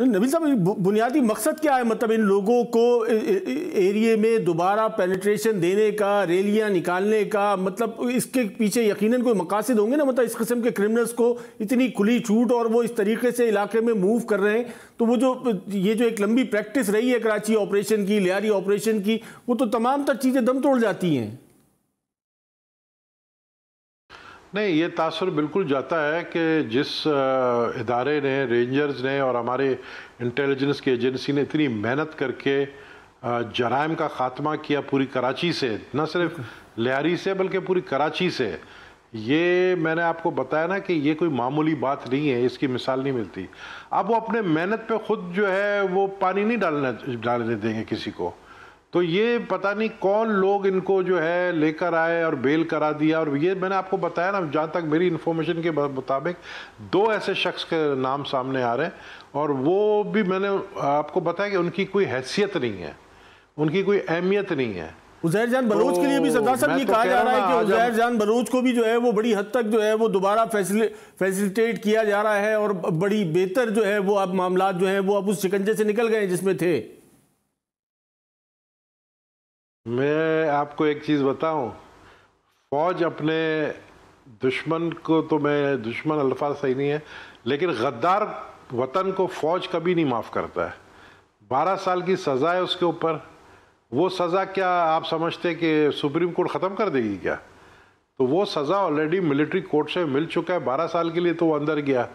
नबील साहब, बुनियादी मकसद क्या है? मतलब इन लोगों को एरिया में दोबारा पेनिट्रेशन देने का, रैलियां निकालने का, मतलब इसके पीछे यकीनन कोई मकासद होंगे ना। मतलब इस किस्म के क्रिमिनल्स को इतनी खुली छूट और वो इस तरीके से इलाके में मूव कर रहे हैं, तो वो ये जो एक लंबी प्रैक्टिस रही है कराची ऑपरेशन की, लियारी ऑपरेशन की, वो तो तमाम तर चीज़ें दम तोड़ जाती हैं। नहीं, ये तासुर बिल्कुल जाता है कि जिस इदारे ने, रेंजर्स ने और हमारे इंटेलिजेंस की एजेंसी ने इतनी मेहनत करके जराइम का ख़ात्मा किया पूरी कराची से, न सिर्फ लियारी से बल्कि पूरी कराची से, ये मैंने आपको बताया ना कि ये कोई मामूली बात नहीं है, इसकी मिसाल नहीं मिलती। अब वो अपने मेहनत पे खुद जो है वो पानी नहीं डालने देंगे किसी को। तो ये पता नहीं कौन लोग इनको जो है लेकर आए और बेल करा दिया। और ये मैंने आपको बताया ना, जहाँ तक मेरी इन्फॉर्मेशन के मुताबिक 2 ऐसे शख्स के नाम सामने आ रहे हैं, और वो भी मैंने आपको बताया कि उनकी कोई हैसियत नहीं है, उनकी कोई अहमियत नहीं है। उज़ैर जान बलोच के लिए भी सरदार साहब ये कहा जा रहा है कि उज़ैर जान बलोच को भी जो है वो बड़ी हद तक जो है वो दोबारा फैसिलिटेट किया जा रहा है, और बड़ी बेहतर जो है वो अब मामला जो है वो अब उस शिकंजे से निकल गए जिसमें थे। मैं आपको एक चीज़ बताऊं, फौज अपने दुश्मन को, तो मैं दुश्मन अल्फाज सही नहीं है, लेकिन गद्दार वतन को फौज कभी नहीं माफ़ करता है। 12 साल की सज़ा है उसके ऊपर। वो सज़ा क्या आप समझते कि सुप्रीम कोर्ट ख़त्म कर देगी क्या? तो वो सज़ा ऑलरेडी मिलिट्री कोर्ट से मिल चुका है। 12 साल के लिए तो वो अंदर गया।